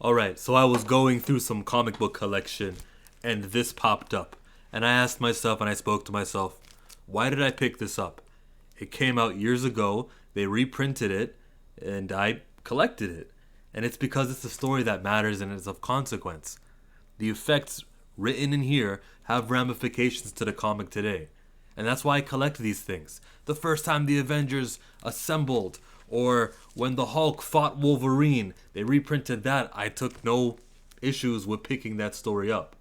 Alright, so I was going through some comic book collection and this popped up. And I asked myself and I spoke to myself, why did I pick this up? It came out years ago, they reprinted it, and I collected it. And it's because it's a story that matters and is of consequence. The effects written in here have ramifications to the comic today. And that's why I collect these things. The first time the Avengers assembled, or when the Hulk fought Wolverine, they reprinted that. I took no issues with picking that story up.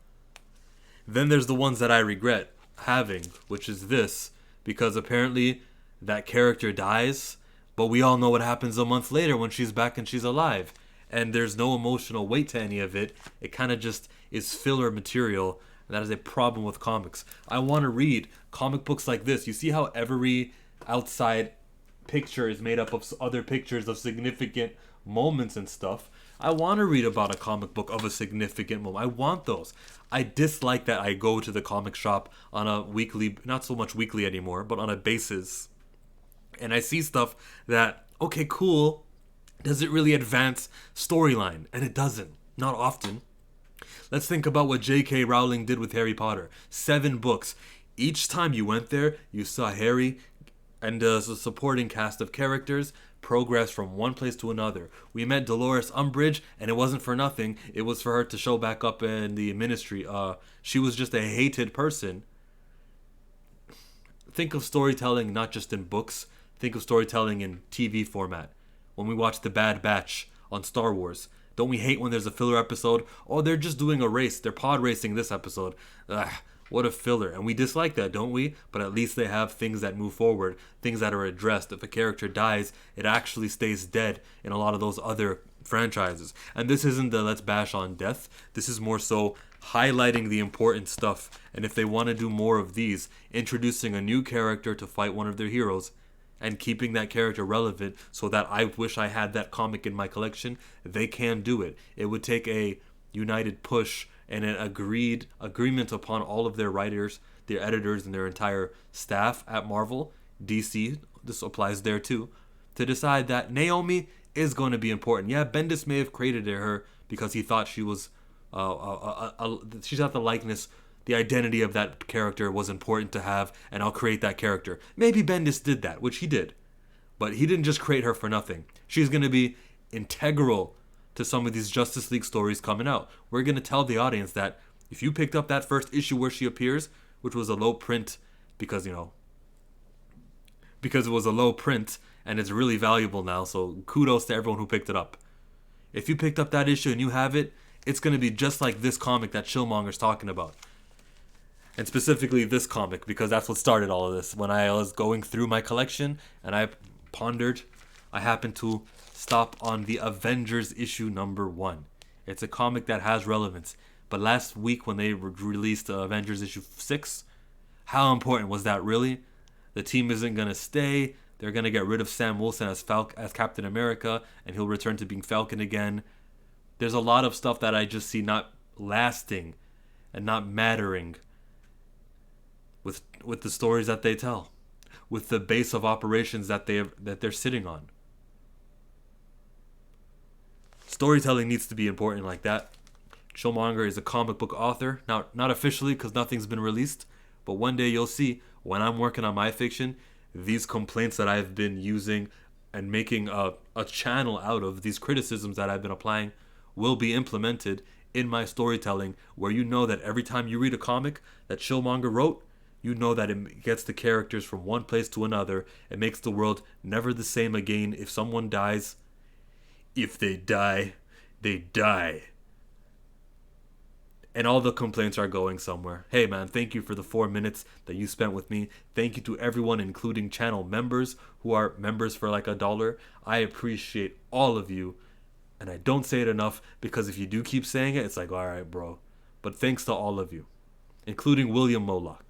Then there's the ones that I regret having, which is this, because apparently that character dies, but we all know what happens a month later when she's back and she's alive. And there's no emotional weight to any of it. It kind of just is filler material. And that is a problem with comics. I want to read comic books like this. You see how every outside picture is made up of other pictures of significant moments and stuff. I want to read about a comic book of a significant moment. I want those. I dislike that I go to the comic shop on a weekly, not so much weekly anymore, but on a basis. And I see stuff that, okay, cool. Does it really advance storyline? And it doesn't. Not often. Let's think about what J.K. Rowling did with Harry Potter. 7 books. Each time you went there, you saw Harry and the supporting cast of characters progress from one place to another. We met Dolores Umbridge, and it wasn't for nothing. It was for her to show back up in the ministry. She was just a hated person. Think of storytelling not just in books. Think of storytelling in TV format. When we watch The Bad Batch on Star Wars, don't we hate when there's a filler episode? Oh, they're just doing a race. They're pod racing this episode. Ugh, what a filler. And we dislike that, don't we? But at least they have things that move forward, things that are addressed. If a character dies, it actually stays dead in a lot of those other franchises. And this isn't the let's bash on death. This is more so highlighting the important stuff. And if they want to do more of these, introducing a new character to fight one of their heroes, and keeping that character relevant so that I wish I had that comic in my collection, they can do it. It would take a united push and an agreement upon all of their writers, their editors, and their entire staff at Marvel, DC, this applies there too, to decide that Naomi is going to be important. Yeah, Bendis may have created her because he thought she was, she's got the likeness, the identity of that character was important to have, and I'll create that character. Maybe Bendis did that, which he did. But he didn't just create her for nothing. She's going to be integral to some of these Justice League stories coming out. We're going to tell the audience that if you picked up that first issue where she appears, which was a low print, because it was a low print, and it's really valuable now, so kudos to everyone who picked it up. If you picked up that issue and you have it, it's going to be just like this comic that Chillmonger's talking about. And specifically this comic, because that's what started all of this. When I was going through my collection and I pondered, I happened to stop on the Avengers issue number 1. It's a comic that has relevance. But last week when they released Avengers issue 6, how important was that really? The team isn't going to stay. They're going to get rid of Sam Wilson as Captain America, and he'll return to being Falcon again. There's a lot of stuff that I just see not lasting and not mattering with the stories that they tell, with the base of operations that they're sitting on. Storytelling needs to be important like that. Chillmonger is a comic book author, not officially because nothing's been released, but one day you'll see when I'm working on my fiction, these complaints that I've been using and making a channel out of, these criticisms that I've been applying, will be implemented in my storytelling, where you know that every time you read a comic that Chillmonger wrote, you know that it gets the characters from one place to another. It makes the world never the same again. If someone dies, if they die, they die. And all the complaints are going somewhere. Hey man, thank you for the 4 minutes that you spent with me. Thank you to everyone, including channel members who are members for like $1. I appreciate all of you. And I don't say it enough, because if you do keep saying it, it's like, alright bro. But thanks to all of you, including William Moloch.